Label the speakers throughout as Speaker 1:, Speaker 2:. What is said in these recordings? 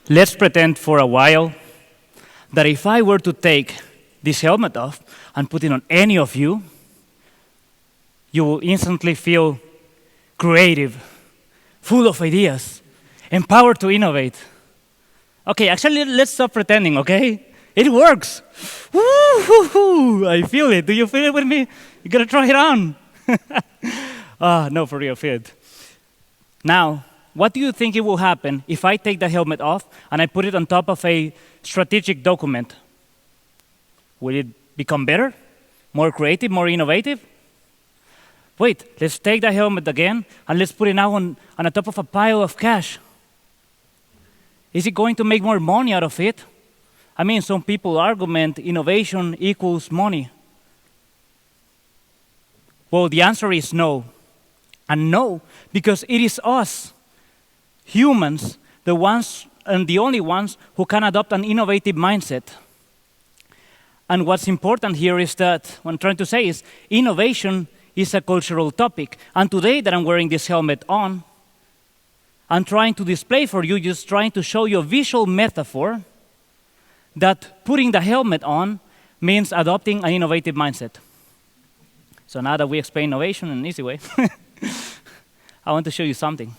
Speaker 1: Let's pretend for a while that if I were to take this helmet off and put it on any of you, you will instantly feel creative, full of ideas, empowered to innovate. Okay, actually, let's stop pretending, okay? It works. Woo-hoo-hoo. I feel it. Do you feel it with me? You gotta try it on. No, for real, feel it. Now, what do you think it will happen if I take the helmet off and I put it on top of a strategic document? Will it become better? More creative, more innovative? Wait, let's take the helmet again and let's put it now on the top of a pile of cash. Is it going to make more money out of it? I mean, some people argument innovation equals money. Well, the answer is no. And no, because it is us, humans, the ones and the only ones who can adopt an innovative mindset. And what's important here is that, what I'm trying to say is, innovation is a cultural topic. And today that I'm wearing this helmet on, I'm trying to display for you, just trying to show you a visual metaphor that putting the helmet on means adopting an innovative mindset. So now that we explain innovation in an easy way, I want to show you something.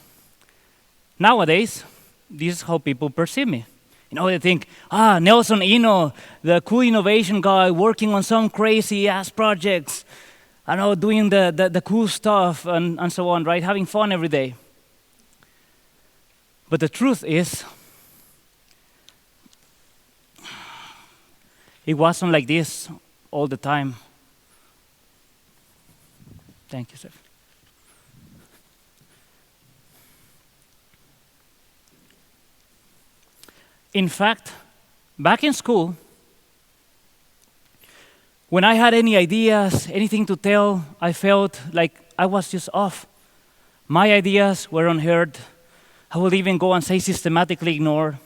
Speaker 1: Nowadays, this is how people perceive me. You know, they think, Nelson Inno, the cool innovation guy working on some crazy-ass projects, I know, doing the cool stuff and so on, right? Having fun every day. But the truth is, it wasn't like this all the time. Thank you, sir. In fact, back in school, when I had any ideas, anything to tell, I felt like I was just off. My ideas were unheard. I would even go and say systematically ignored.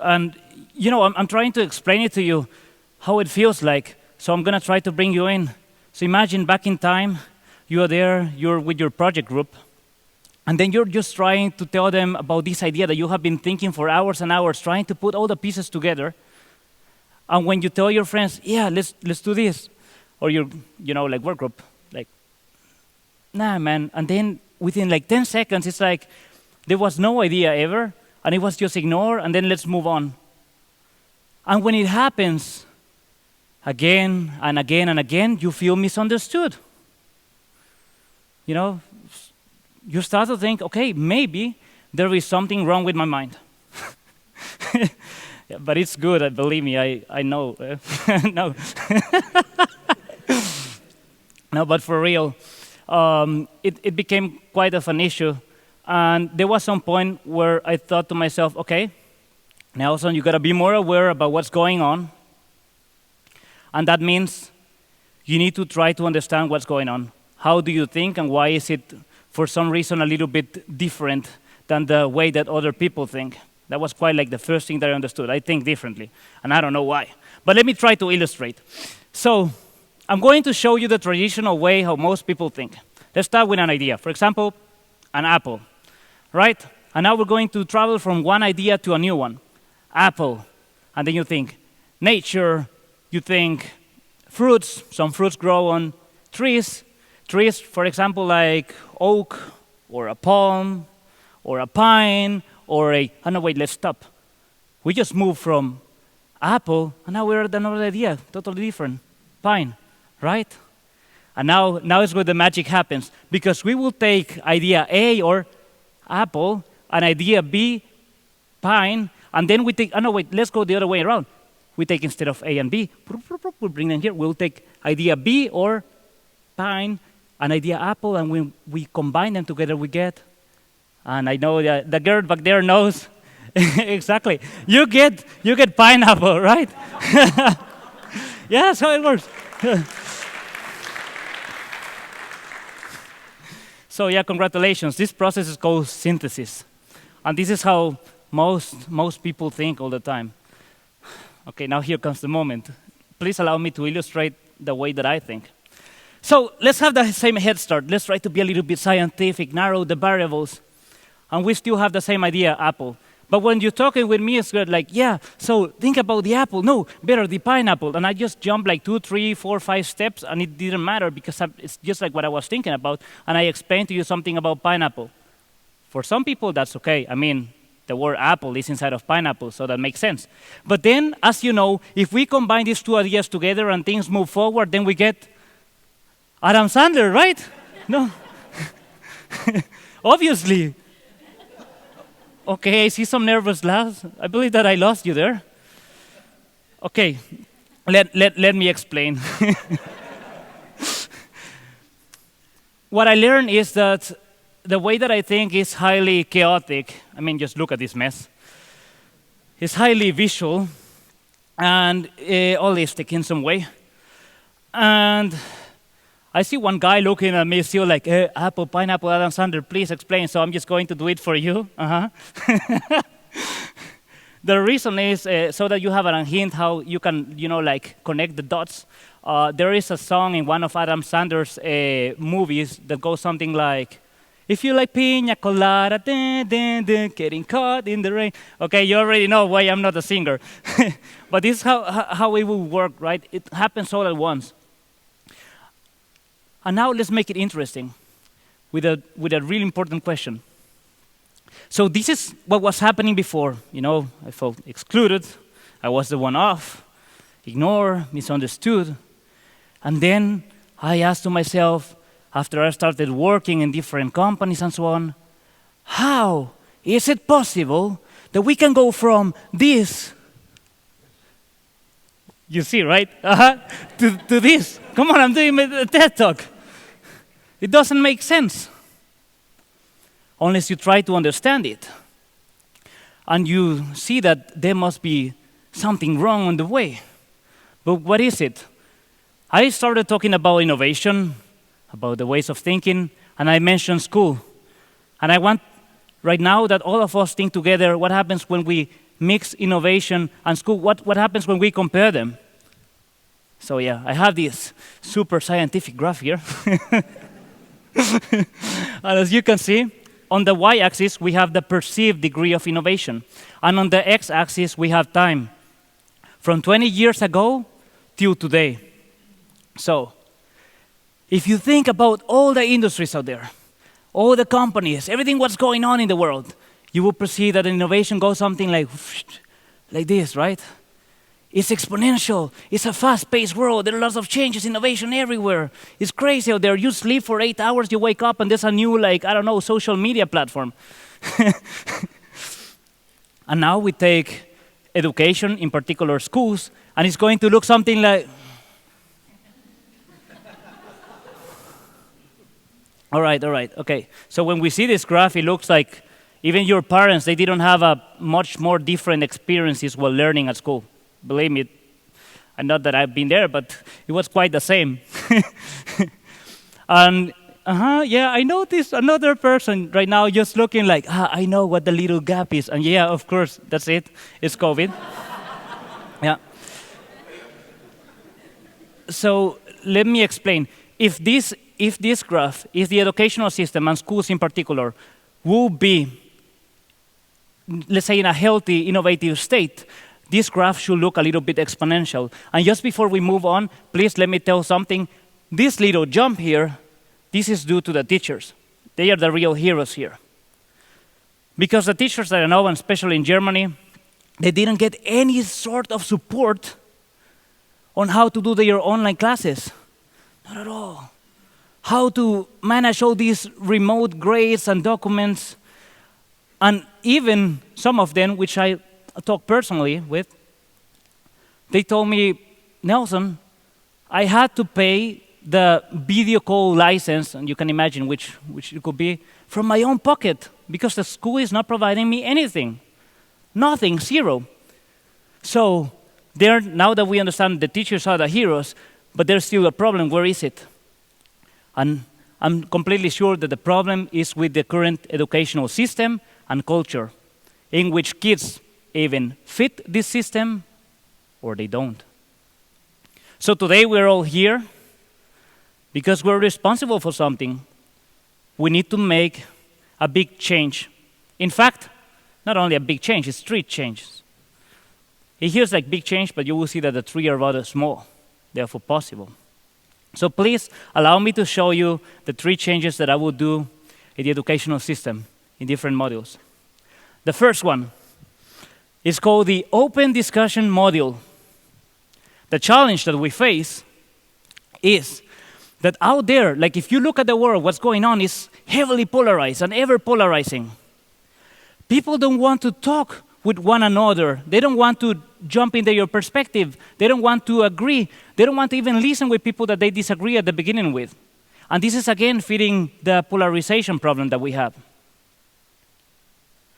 Speaker 1: And, you know, I'm trying to explain it to you how it feels like. So I'm going to try to bring you in. So imagine back in time, you are there, you're with your project group, and then you're just trying to tell them about this idea that you have been thinking for hours and hours, trying to put all the pieces together. And when you tell your friends, yeah, let's do this, or your, like work group, like, nah, man. And then within like 10 seconds, it's like there was no idea ever, and it was just ignored, and then let's move on. And when it happens again and again and again, you feel misunderstood. You know, you start to think, okay, maybe there is something wrong with my mind. Yeah, but it's good, believe me, I know. No. No, but for real, it became quite of an issue. And there was some point where I thought to myself, okay, Nelson, you got to be more aware about what's going on. And that means you need to try to understand what's going on. How do you think, and why is it, for some reason, a little bit different than the way that other people think? That was quite like the first thing that I understood. I think differently, and I don't know why. But let me try to illustrate. So I'm going to show you the traditional way how most people think. Let's start with an idea. For example, an apple, right? And now we're going to travel from one idea to a new one. Apple, and then you think nature, you think fruits. Some fruits grow on trees. Trees, for example, like oak, or a palm, or a pine, or no, wait, let's stop. We just moved from apple, and now we're at another idea, totally different, pine, right? And now is where the magic happens, because we will take idea A, or apple, and idea B, pine, and then we take, no, wait, let's go the other way around. We take, instead of A and B, we'll bring them here, we'll take idea B, or pine, and idea apple, and we combine them together, we get, and I know that the girl back there knows exactly. You get pineapple, right? Yeah, that's how it works. So yeah, congratulations. This process is called synthesis, and this is how most people think all the time. Okay, now here comes the moment. Please allow me to illustrate the way that I think. So let's have the same head start. Let's try to be a little bit scientific, narrow the variables. and we still have the same idea, apple. But when you're talking with me, it's good, like, yeah, so think about the apple. No, better the pineapple. And I just jumped like 2, 3, 4, 5 steps, and it didn't matter because it's just like what I was thinking about. And I explained to you something about pineapple. For some people, that's okay. I mean, the word apple is inside of pineapple, so that makes sense. But then, as you know, if we combine these two ideas together and things move forward, then we get Adam Sandler, right? No. Obviously. Okay, I see some nervous laughs. I believe that I lost you there. Okay, let me explain. What I learned is that the way that I think is highly chaotic. I mean, just look at this mess. It's highly visual and holistic in some way. And I see one guy looking at me still like, apple, pineapple, Adam Sandler, please explain. So I'm just going to do it for you. The reason is so that you have a hint how you can, like connect the dots. There is a song in one of Adam Sandler's movies that goes something like, if you like pina colada, dun, dun, dun, getting caught in the rain. Okay, you already know why I'm not a singer. But this is how it will work, right? It happens all at once. And now let's make it interesting with a really important question. So this is what was happening before. I felt excluded. I was the one off, ignored, misunderstood. And then I asked to myself, after I started working in different companies and so on, how is it possible that we can go from this, you see, right? To this. Come on, I'm doing a TED Talk. It doesn't make sense unless you try to understand it. And you see that there must be something wrong on the way. But what is it? I started talking about innovation, about the ways of thinking, and I mentioned school. And I want right now that all of us think together what happens when we mix innovation and school, what happens when we compare them. So yeah, I have this super scientific graph here. And as you can see, on the y-axis, we have the perceived degree of innovation. And on the x-axis, we have time. From 20 years ago till today. So, if you think about all the industries out there, all the companies, everything what's going on in the world, you will perceive that innovation goes something like this, right? It's exponential. It's a fast-paced world. There are lots of changes, innovation everywhere. It's crazy out there. You sleep for 8 hours, you wake up, and there's a new, social media platform. And now we take education, in particular schools, and it's going to look something like... All right, okay. So when we see this graph, it looks like even your parents, they didn't have a much more different experiences while learning at school. Believe me, and not that I've been there, but it was quite the same. And yeah, I noticed another person right now just looking like, I know what the little gap is. And yeah, of course, that's it. It's COVID. Yeah. So let me explain. If this graph is the educational system and schools in particular will be, let's say, in a healthy, innovative state, this graph should look a little bit exponential. And just before we move on, please let me tell something. This little jump here, this is due to the teachers. They are the real heroes here. Because the teachers that I know, and especially in Germany, they didn't get any sort of support on how to do their online classes. Not at all. How to manage all these remote grades and documents. And even some of them, which I talked personally with, they told me, Nelson, I had to pay the video call license, and you can imagine which it could be, from my own pocket, because the school is not providing me anything. Nothing, zero. So now that we understand the teachers are the heroes, but there's still a problem. Where is it? And I'm completely sure that the problem is with the current educational system and culture, in which kids even fit this system or they don't. So today we're all here because we're responsible for something. We need to make a big change In fact, not only a big change, it's 3 changes. It hears like big change, but you will see that the 3 are rather small, therefore possible. So please allow me to show you the 3 changes that I will do in the educational system in different modules. The first one is called the open discussion module. The challenge that we face is that out there, like if you look at the world, what's going on is heavily polarized and ever polarizing. People don't want to talk with one another. They don't want to jump into your perspective. They don't want to agree. They don't want to even listen with people that they disagree at the beginning with. And this is again feeding the polarization problem that we have.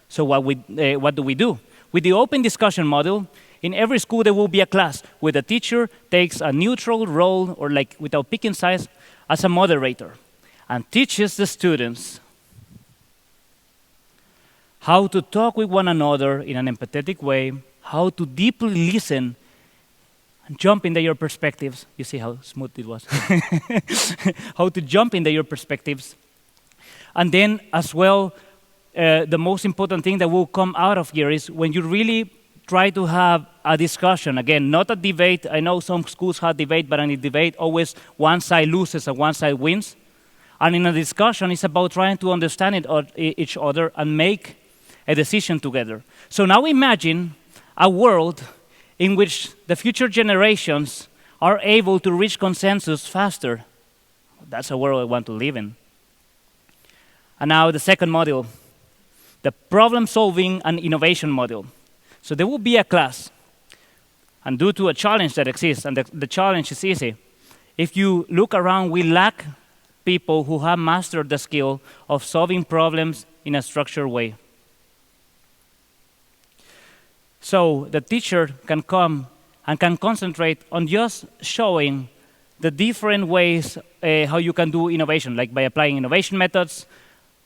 Speaker 1: So what do we do? With the open discussion model, in every school there will be a class where the teacher takes a neutral role, or like without picking sides, as a moderator, and teaches the students how to talk with one another in an empathetic way, how to deeply listen and jump into your perspectives. You see how smooth it was? How to jump into your perspectives. And then as well, the most important thing that will come out of here is when you really try to have a discussion. Again, not a debate. I know some schools have debate, but in a debate, always one side loses and one side wins. And in a discussion, it's about trying to understand each other and make a decision together. So now imagine a world in which the future generations are able to reach consensus faster. That's a world I want to live in. And now the second module, the problem-solving and innovation module. So there will be a class, and due to a challenge that exists, and the challenge is easy. If you look around, we lack people who have mastered the skill of solving problems in a structured way. So the teacher can come and can concentrate on just showing the different ways how you can do innovation, like by applying innovation methods,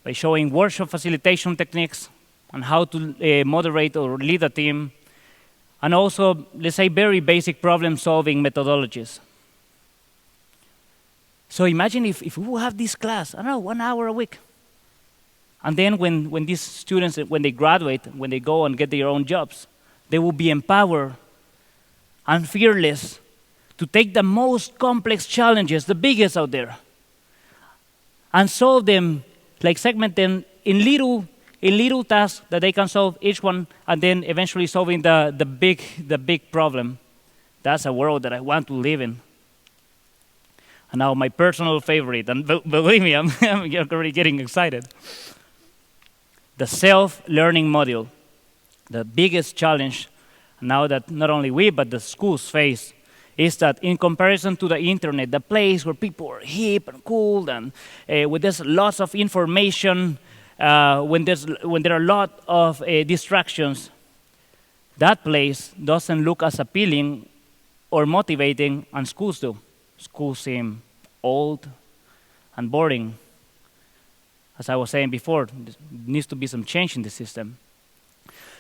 Speaker 1: by showing workshop facilitation techniques, and how to moderate or lead a team, and also, let's say, very basic problem-solving methodologies. So imagine if we will have this class, I don't know, 1 hour a week. And then when these students, when they graduate, when they go and get their own jobs, they will be empowered and fearless to take the most complex challenges, the biggest out there, and solve them, like segment them in little tasks that they can solve each one, and then eventually solving the big problem. That's a world that I want to live in. And now my personal favorite, and believe me, I'm already getting excited. The self-learning module. The biggest challenge now that not only we, but the schools face, is that in comparison to the internet, the place where people are hip and cool, and where there's lots of information, when there are a lot of distractions, that place doesn't look as appealing or motivating, and schools do. Schools seem old and boring. As I was saying before, there needs to be some change in the system.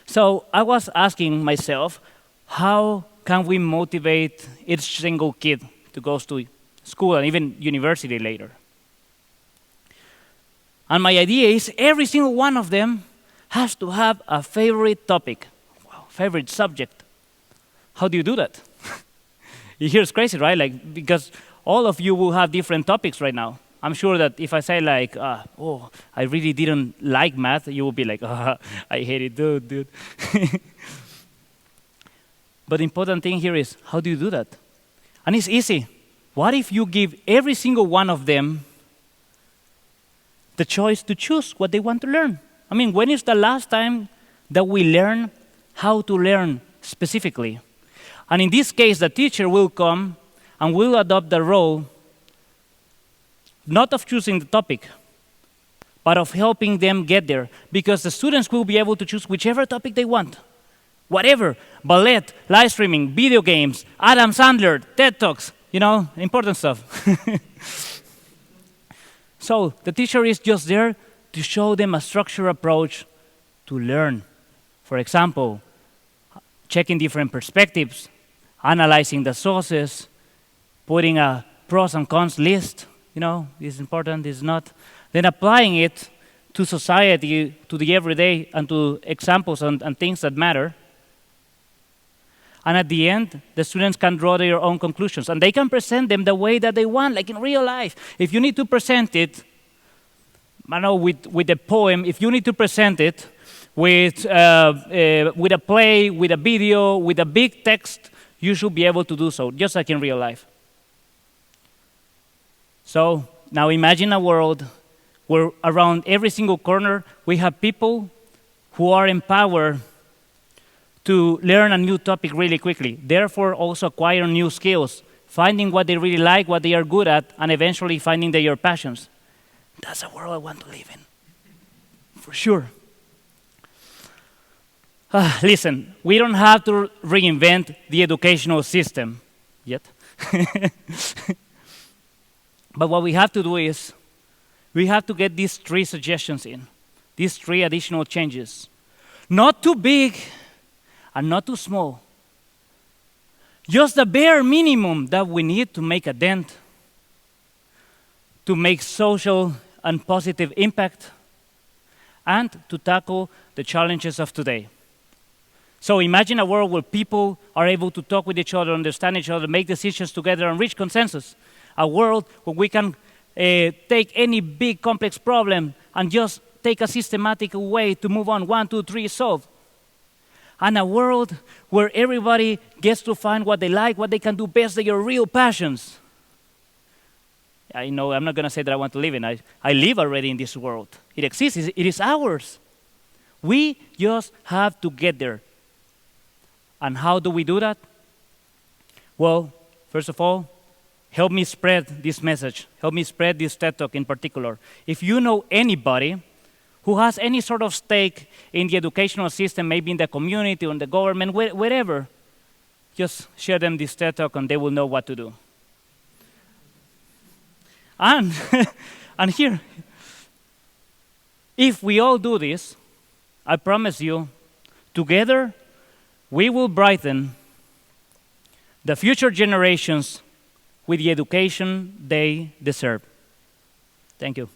Speaker 1: So I was asking myself, how can we motivate each single kid to go to school and even university later? And my idea is every single one of them has to have a favorite topic, favorite subject. How do you do that? You hear it's crazy, right? Like, because all of you will have different topics right now. I'm sure that if I say like, oh, I really didn't like math, you will be like, I hate it, dude. But the important thing here is, how do you do that? And it's easy. What if you give every single one of them the choice to choose what they want to learn? I mean, when is the last time that we learn how to learn specifically? And in this case, the teacher will come and will adopt the role not of choosing the topic, but of helping them get there, because the students will be able to choose whichever topic they want. Whatever, ballet, live streaming, video games, Adam Sandler, TED Talks, important stuff. So the teacher is just there to show them a structured approach to learn. For example, checking different perspectives, analyzing the sources, putting a pros and cons list. This is important, this is not. Then applying it to society, to the everyday, and to examples and things that matter. And at the end, the students can draw their own conclusions, and they can present them the way that they want, like in real life. If you need to present it, I don't know, with a poem, if you need to present it with a play, with a video, with a big text, you should be able to do so, just like in real life. So now imagine a world where around every single corner we have people who are empowered to learn a new topic really quickly, therefore also acquire new skills, finding what they really like, what they are good at, and eventually finding their passions. That's a world I want to live in, for sure. Listen, we don't have to reinvent the educational system yet. But what we have to do is, we have to get these 3 suggestions in, these 3 additional changes. Not too big and not too small. Just the bare minimum that we need to make a dent, to make social and positive impact, and to tackle the challenges of today. So imagine a world where people are able to talk with each other, understand each other, make decisions together, and reach consensus. A world where we can take any big complex problem and just take a systematic way to move on, 1, 2, 3, solve. And a world where everybody gets to find what they like, what they can do best, their real passions. I know I'm not going to say that I want to live in. I live already in this world. It exists. It is ours. We just have to get there. And how do we do that? Well, first of all, help me spread this message. Help me spread this TED Talk in particular. If you know anybody who has any sort of stake in the educational system, maybe in the community or in the government, wherever, just share them this TED Talk and they will know what to do. And, and here, if we all do this, I promise you, together, we will brighten the future generations with the education they deserve. Thank you.